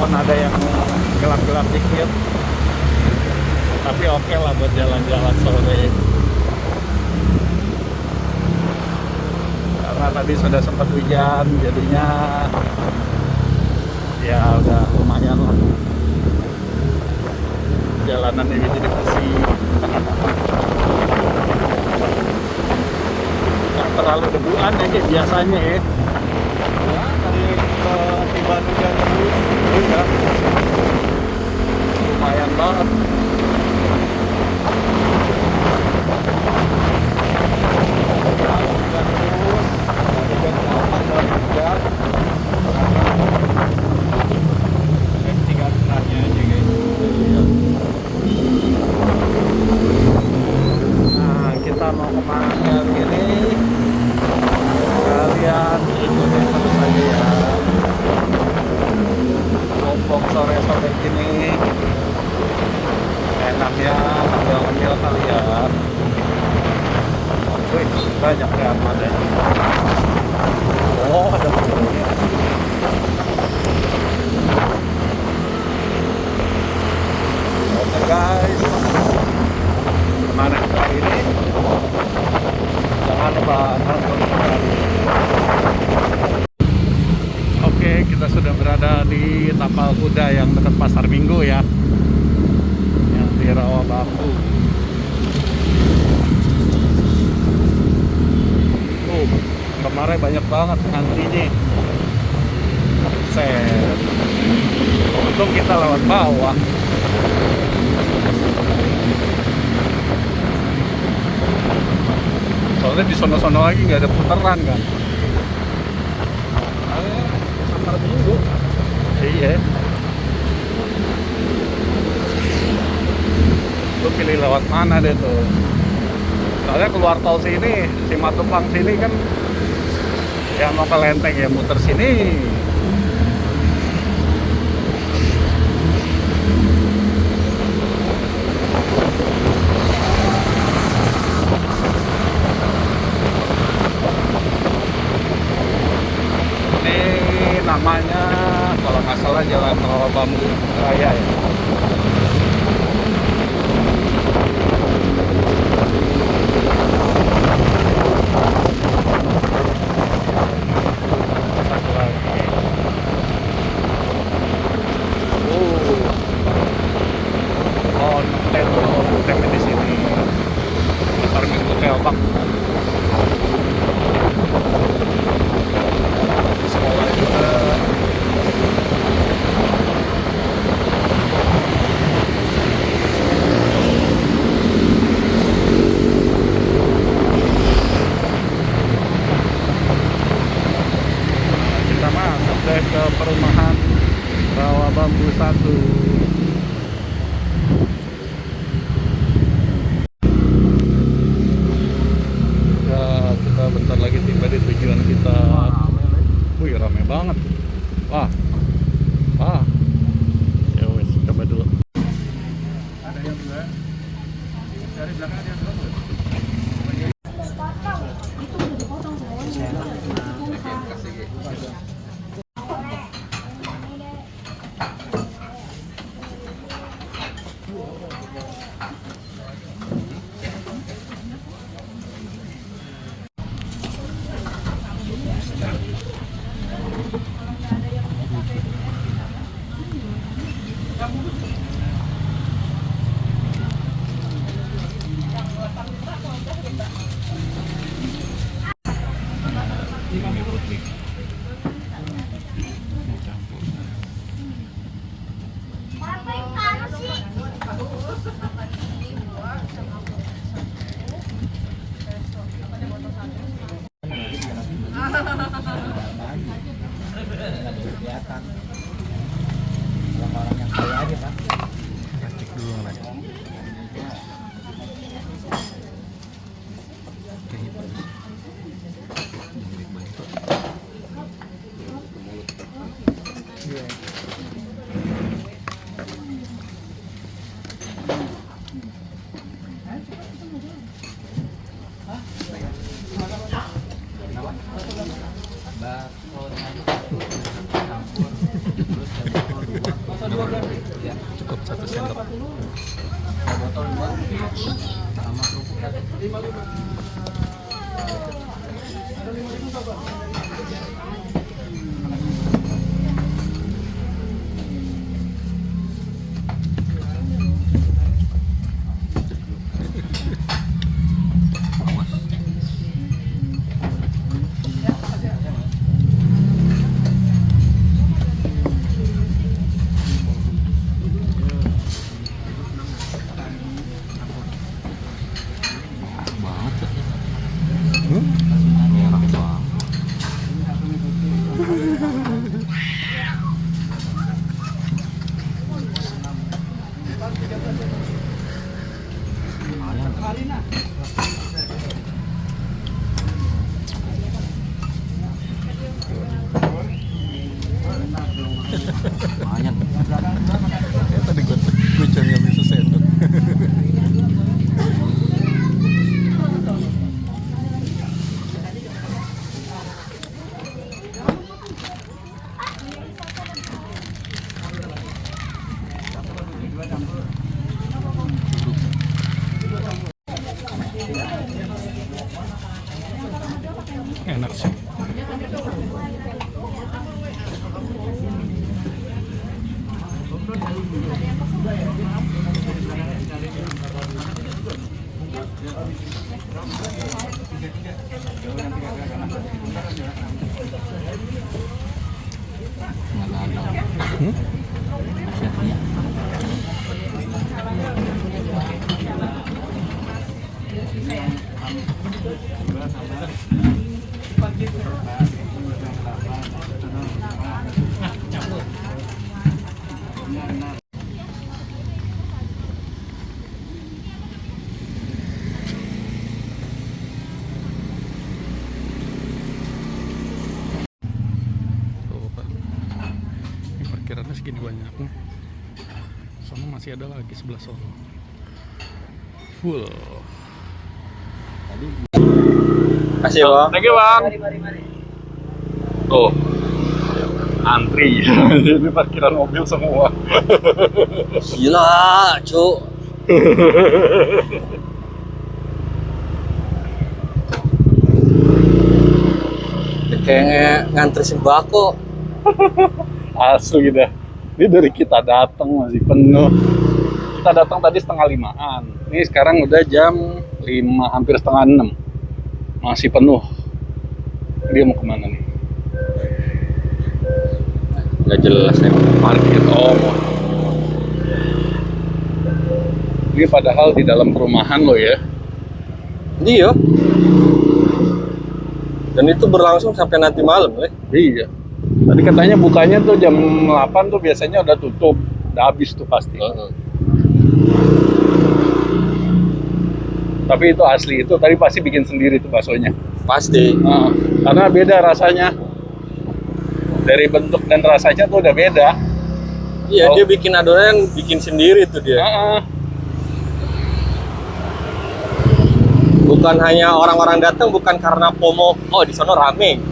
walaupun ada yang gelap-gelap dikit, tapi oke lah buat jalan-jalan sore. Karena tadi sudah sempat hujan, jadinya ya udah lumayan lah. Jalanan ini jadi bersih, nggak terlalu debuan ya kayak biasanya ya. Ya, dari ketiban hujan terus. Iya, lumayan banget. Hujan terus. Dari jam 8 dan hujan. Tinggal setengahnya aja guys. Nah, kita mau kemana ini? Kalian ikutin terus aja ya. Mumpung sore-sore gini, enaknya ngambil kali ya. Wih, banyak ya armadanya. Oh, ada mobilnya. Oke guys, kemana kali ini? Jangan lupa nonton kembali. Oke, kita sudah berada di Tapal Kuda yang dekat Pasar Minggu ya, yang di Rawabambu. Kemarin banyak banget antrinya. Set. Untung kita lewat bawah. Soalnya di sono-sono lagi nggak ada putaran kan. Pasar Minggu. Iya. Lu pilih lewat mana deh tuh. Soalnya keluar tol sini, Simatupang sini kan ya mau ke Lenteng ya muter sini. Ini namanya kalau nggak salah Jalan Rawabambu Raya ya. Konten di sini Pasar Minggu Telbak. Sekolah juga. Kita masuk deh ke perumahan Rawabambu 1. Bentar lagi tiba di tujuan kita. Wih, rame banget. Wah. Ya wes, coba dulu. Ada yang juga. Dari belakang ada yang belum. Itu udah dipotong semuanya. Kelihatan orang-orang yang kaya aja kan. Cek dulu lagi. Bakso campur terus campur sendok. Lumayan. Tadi gue cari ngambil sesendok. Enak sih. Ini parkirannya segini banyaknya. Sono masih ada lagi sebelah sono. Full. Kasih bang. Thank you bang. Tuh, antri. Ini parkiran mobil semua. Gila, cuk. Kayak ngantri sembako. Asli dah. Ini dari kita datang masih penuh. Kita datang tadi 4:30-an. Ini sekarang udah jam 5, hampir setengah 6. Masih penuh. Dia mau kemana nih? Nggak jelas ya. Parkir. Oh. Ini padahal di dalam perumahan loh ya. Iya. Dan itu berlangsung sampai nanti malam, Le. Iya. Tadi katanya bukanya tuh jam 8 tuh biasanya udah tutup. Udah habis tuh pasti. Tapi itu asli, itu tadi pasti bikin sendiri tuh baksonya. Pasti. Karena beda rasanya. Dari bentuk dan rasanya tuh udah beda. Iya, dia bikin adonan, bikin sendiri tuh dia. Bukan hanya orang-orang datang, bukan karena FOMO, oh di sana rame.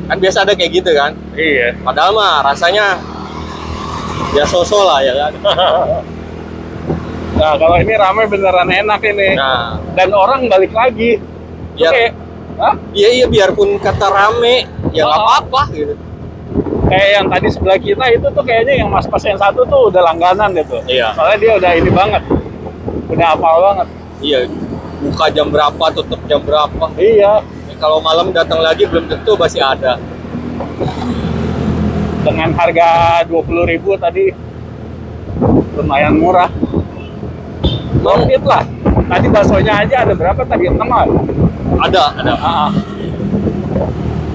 Kan biasa ada kayak gitu kan. Iya. Padahal mah rasanya ya so-so lah ya kan. Nah kalau ini ramai beneran enak ini. Nah, Dan orang balik lagi. ya, Oke. Hah? iya biarpun kata rame, ya nggak apa-apa gitu. Kayak yang tadi sebelah kita itu tuh kayaknya yang mas-mas yang satu tuh udah langganan gitu. Iya. Soalnya dia udah ini banget. Udah hafal banget. Iya, buka jam berapa, tutup jam berapa. Iya. Kalau malam datang lagi belum tentu masih ada. Dengan harga 20.000 tadi lumayan murah. Worth it lah. Tadi baksonya aja ada berapa tadi? 6 kan? Ada.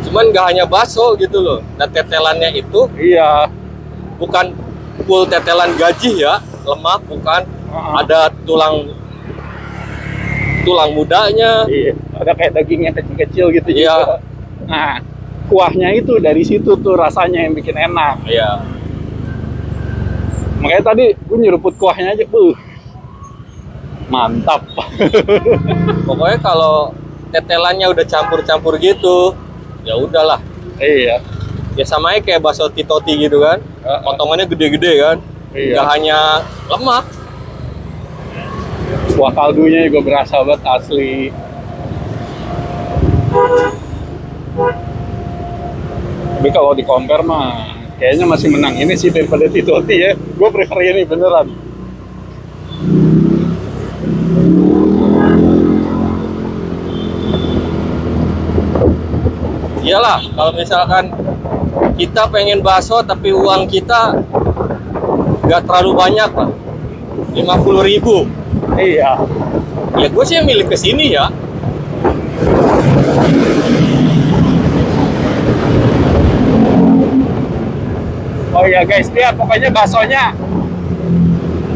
Cuman nggak hanya bakso gitu loh. Dan tetelannya itu Iya. bukan full tetelan gaji ya, lemak bukan. Ada tulang mudanya. Iya. Ada kayak dagingnya kecil-kecil gitu. Iya. juga. Nah, kuahnya itu dari situ tuh rasanya yang bikin enak. Iya. Makanya tadi gue nyeruput kuahnya aja, mantap. Pokoknya kalau tetelannya udah campur-campur gitu, ya udahlah. Iya. Ya sama aja kayak bakso titoti gitu kan. Potongannya gede-gede kan. Iya. Nggak hanya lemak, Wah, kaldunya juga berasa banget asli. Tapi kalau di compare mah kayaknya masih menang ini sih daripada Titoti ya. Gue prefer ini beneran. Iyalah, kalau misalkan kita pengen bakso tapi uang kita nggak terlalu banyak lah, 50.000. Iya. Ya gue sih milih ke sini ya. Oh iya guys, dia pokoknya baksonya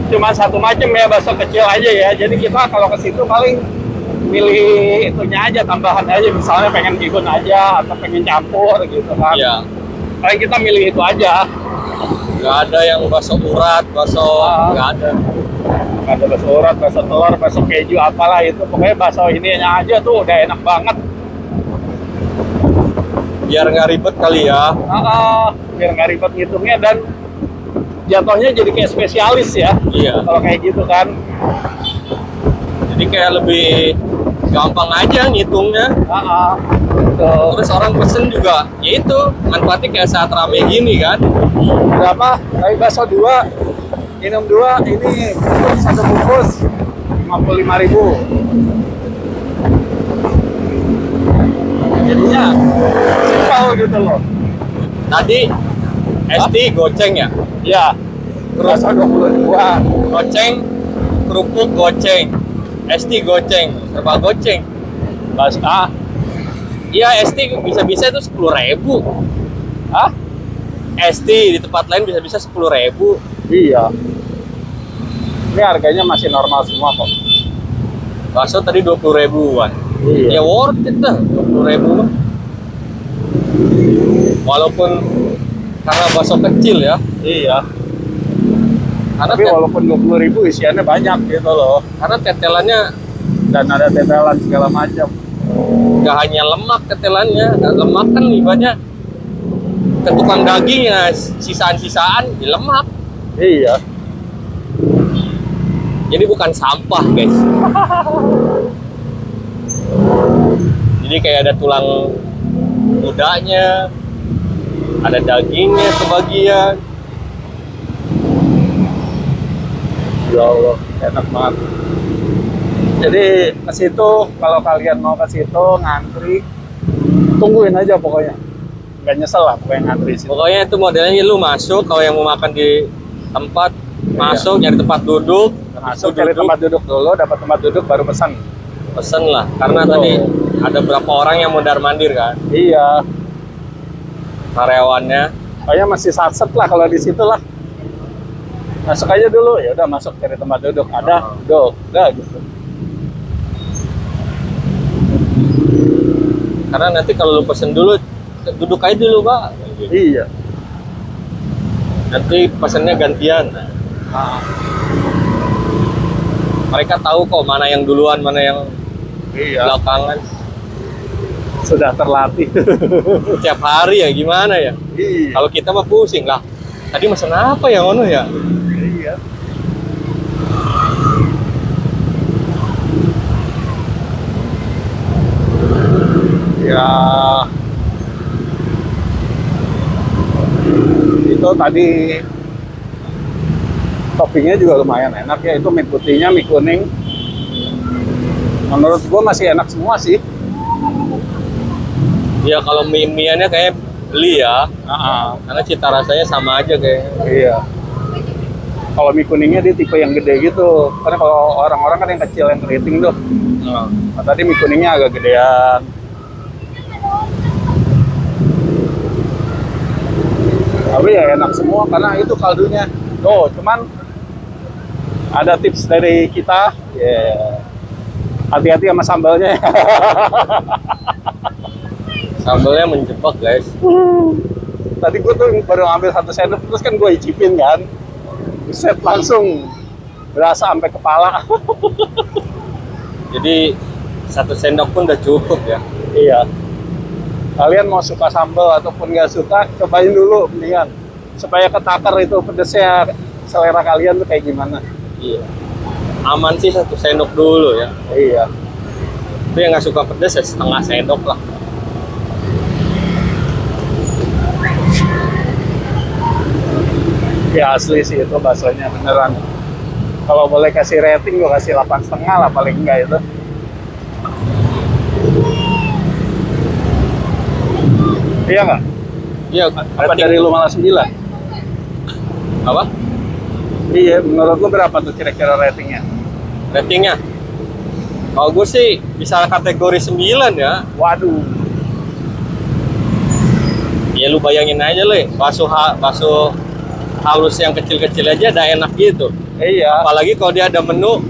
cuma satu macam ya, bakso kecil aja ya. Jadi kita kalau ke situ paling milih itunya aja, tambahan aja. Misalnya pengen bihun aja atau pengen campur gitu kan. Iya. Paling kita milih itu aja. Nggak ada yang bakso urat, bakso nggak ada. Ada bakso urat, bakso telur, bakso keju apalah itu. Pokoknya bakso ininya aja tuh udah enak banget. Biar nggak ribet kali ya. Biar nggak ribet ngitungnya dan jatuhnya jadi kayak spesialis ya. Iya. Kalau kayak gitu kan. Jadi kayak lebih gampang aja ngitungnya. Tuh. Terus orang pesen juga, ya itu manfaatnya kayak saat rame gini kan. Berapa? Kayak bakso 2, minum 2, ini satu bungkus 55.000. Jadinya simpel gitu loh. Tadi SD goceng ya, Ya, bakso 22. goceng, kerupuk goceng, SD goceng, serba goceng. Bakso Iya SD bisa-bisa itu 10.000. Hah? SD di tempat lain bisa-bisa 10.000. Iya. Ini harganya masih normal semua kok. Bakso tadi 20.000-an. Iya. Ya worth it lah 20.000 mah. Walaupun karena bakso kecil ya. Iya. Karena Tapi walaupun 20.000 isiannya banyak gitu loh. karena tetelannya Dan ada tetelan segala macam. nggak hanya lemak tetelannya, lemak kan ibaratnya ke tukang daging ya sisaan-sisaan di lemak. Iya. Jadi bukan sampah guys. Jadi kayak ada tulang mudanya, ada dagingnya sebagian. Ya Allah, enak banget. Jadi ke situ kalau kalian mau ke situ ngantri, tungguin aja pokoknya. Nggak nyesel lah pokoknya ngantri situ. Pokoknya itu modelnya lu masuk kalau yang mau makan di tempat, masuk nyari tempat duduk, Masuk cari tempat duduk dulu, dapat tempat duduk baru pesan. pesen lah. Karena Betul. tadi ada berapa orang yang mondar mandir kan, Iya, karyawannya. pokoknya masih satset lah kalau di situ lah. Masuk aja dulu, ya udah masuk cari tempat duduk. Ada, duduk, udah gitu. Karena nanti kalau lu pesen dulu, duduk aja dulu pak. Iya. Nanti pesennya gantian. Mereka tahu kok mana yang duluan, mana yang Iya. belakangan. Sudah terlatih. Tiap hari ya gimana ya? Iya. Kalau kita mah pusing lah. Tadi mesen apa ya ono ya? Iya. Ya. Itu tadi toppingnya juga lumayan enak ya. Itu mie putihnya, mie kuning. Menurut gua masih enak semua sih. Ya kalau mie-miannya kayak beli ya. Karena cita rasanya sama aja kayak. Iya. Kalau mie kuningnya dia tipe yang gede gitu. Karena kalau orang-orang kan yang kecil yang keriting tuh. Nah, tadi mie kuningnya agak gedean. Tapi ya enak semua karena itu kaldunya. Tuh, cuman ada tips dari kita. Ya. Hati-hati sama sambalnya. Sambalnya menjebak guys. Tadi gue tuh baru ngambil 1 sendok terus kan gue icipin kan. Set langsung berasa sampai kepala. Jadi 1 sendok pun udah cukup ya. Iya. Kalian mau suka sambal ataupun nggak suka, cobain dulu mendingan. Supaya ketakar itu pedesnya selera kalian tuh kayak gimana. Iya. aman sih 1 sendok dulu ya. Iya. Tapi yang nggak suka pedas ya setengah sendok lah. Ya asli sih itu baksonya beneran. Kalau boleh kasih rating, gue kasih 8,5 lah paling enggak itu. Iya nggak? Iya, Apa dari lu malah 9? apa? Iya, menurut lu berapa tuh kira-kira ratingnya? Ratingnya? Kalau gue sih bisa kategori 9 ya. Waduh. Ya lu bayangin aja Le, bakso halus yang kecil-kecil aja udah enak gitu. Iya. Apalagi kalau dia ada menu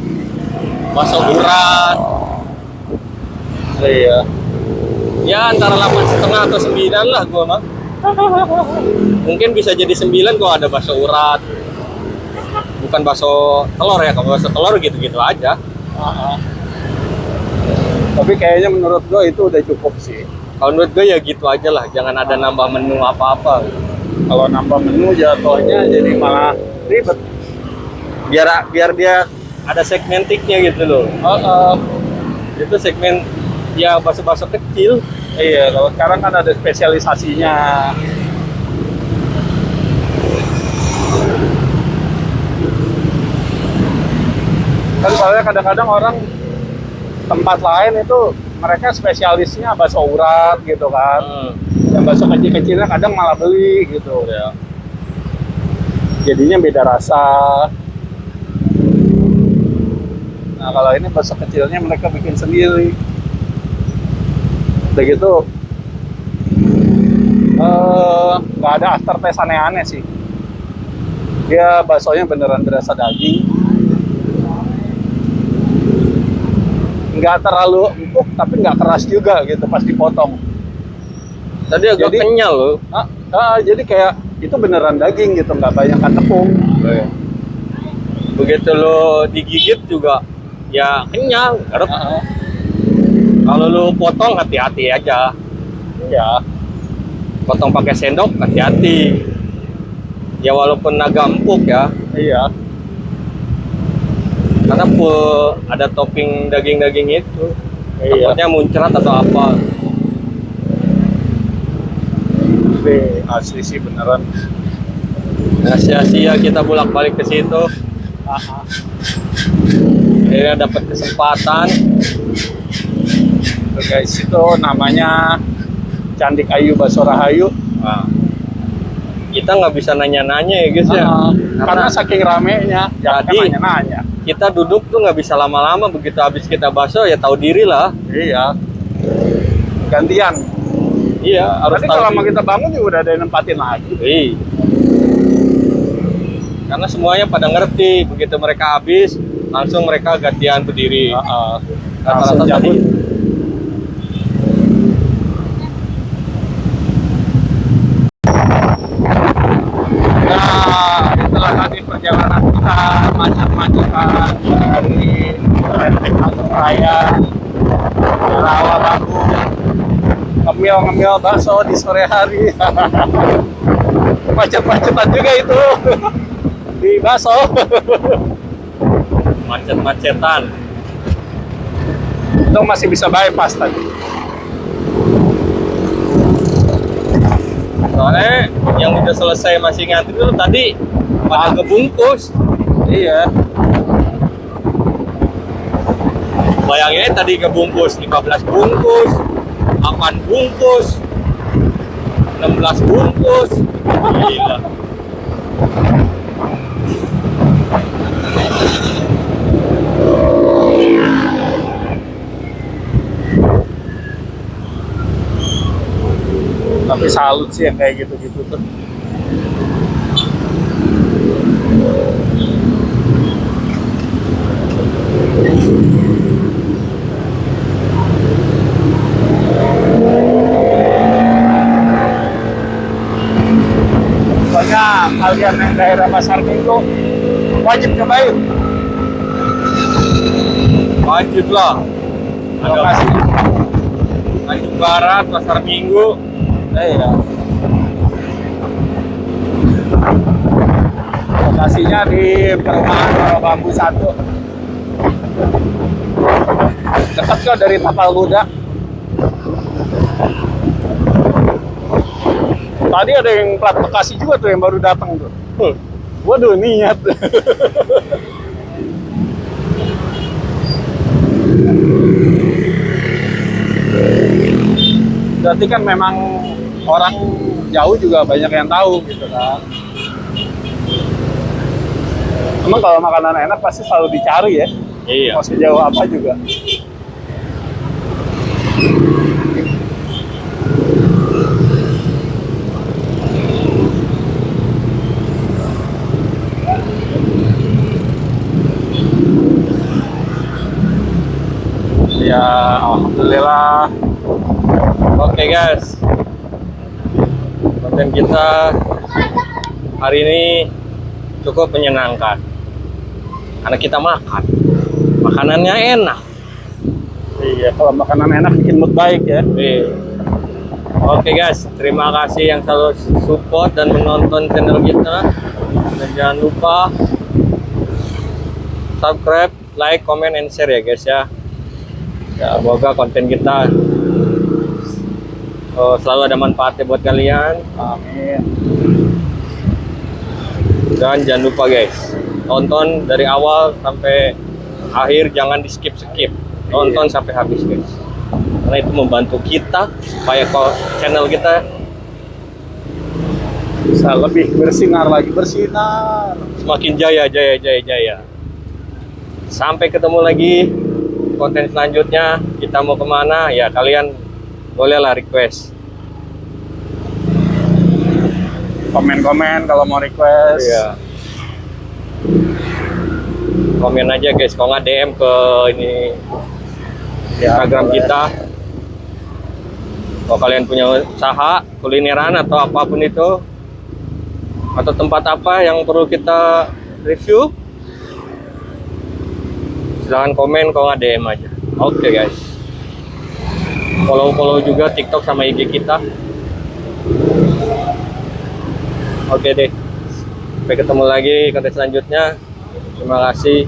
bakso urat. Iya. Ya antara 8,5 atau 9 lah gua mah. Mungkin bisa jadi 9 kalau ada bakso urat. Bukan bakso telur ya, kalau bakso telur gitu-gitu aja. Tapi kayaknya menurut gue itu udah cukup sih. Kalau menurut gue ya gitu aja lah, jangan ada nambah menu apa-apa. Kalau nambah menu jatuhnya jadi malah ribet. Biar dia ada segmentiknya gitu loh. Itu segmen ya bakso-bakso kecil. Iya, kalau sekarang kan ada spesialisasinya. Kan soalnya kadang-kadang orang tempat lain itu mereka spesialisnya bakso urat gitu kan. Yang bakso kecil-kecilnya kadang malah beli gitu. Ya. Jadinya beda rasa. Nah kalau ini bakso kecilnya mereka bikin sendiri. Udah gitu nggak ada aftertaste aneh-aneh sih. Dia baksonya beneran berasa daging. Nggak terlalu empuk tapi nggak keras juga gitu pas dipotong. Tadi agak Jadi- kenyal loh. Jadi kayak itu beneran daging gitu, nggak banyak tepung. Begitu lo digigit juga ya kenyal. Karena kalau lo potong hati-hati aja. Ya, Potong pakai sendok hati-hati. Ya walaupun agak empuk ya, iya. karena full ada topping daging-daging itu. Iya. Takutnya muncrat atau apa. Asli sih beneran. Nah, sia-sia kita bolak-balik ke situ. Akhirnya dapat kesempatan. Tuh guys, itu namanya Candik Ayu Bakso Rahayu. Nah, kita nggak bisa nanya-nanya ya guys ya. Karena saking ramenya, jangan Jadi- nanya-nanya. Kita duduk tuh nggak bisa lama-lama, begitu habis kita bakso ya tahu diri lah. Iya. Gantian. Iya, harus Nanti tahu kalau diri. mau kita bangun juga udah ada yang nempatin lagi. Iya. Karena semuanya pada ngerti, begitu mereka habis, langsung mereka gantian berdiri. Rata-rata Langsung tadi. cabut. Nah, itulah tadi perjalanan kita macet-macetan dari Lenteng Agung Raya, Rawa Baku, ngemil bakso di sore hari. Macet-macetan juga itu di bakso. Macet-macetan. Itu masih bisa bypass tadi. Soalnya yang udah selesai masih ngantri tuh tadi pada ngebungkus. Iya. Bayangin tadi ngebungkus 15 bungkus, 8 bungkus, 16 bungkus. Gila. Tapi salut sih yang kayak gitu-gitu tuh. Pokoknya kalian yang daerah Pasar Minggu wajib cobain Wajib lah. Ada lokasi. Tanjung Barat, Pasar Minggu. Iya. Lokasinya di perumahan Rawa Bambu 1. Dekat kok dari Tapal Kuda. Tadi ada yang plat Bekasi juga tuh yang baru datang tuh. Waduh, niat. Berarti kan memang orang jauh juga banyak yang tahu gitu kan. Emang kalau makanan enak pasti selalu dicari ya. Iya. Mau sejauh apa juga. Ya, alhamdulillah. Oke guys, konten kita hari ini cukup menyenangkan karena kita makan, makanannya enak. Iya, kalau makanan enak bikin mood baik ya. Iya. Oke guys, terima kasih yang selalu support dan menonton channel kita. Dan jangan lupa subscribe, like, comment, and share ya guys ya. Ya, semoga konten kita selalu ada manfaatnya buat kalian. Amin. Dan jangan lupa guys, tonton dari awal sampai akhir, jangan di skip-skip. Tonton sampai habis guys. Karena itu membantu kita supaya channel kita Bisa lebih bersinar lagi, bersinar. semakin jaya. Sampai ketemu lagi konten selanjutnya. Kita mau kemana ya, kalian bolehlah request. Komen-komen kalau mau request. Iya. Komen aja guys, kalau nggak DM ke ini Ya, Instagram boleh. kita. Kalau kalian punya usaha kulineran atau apapun itu, atau tempat apa yang perlu kita review, silahkan komen, kalau nggak DM aja. Oke guys, follow juga TikTok sama IG kita. Oke deh, sampai ketemu lagi konten selanjutnya. Terima kasih.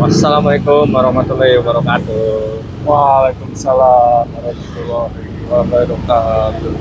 Wassalamualaikum warahmatullahi wabarakatuh. Waalaikumsalam warahmatullahi wabarakatuh.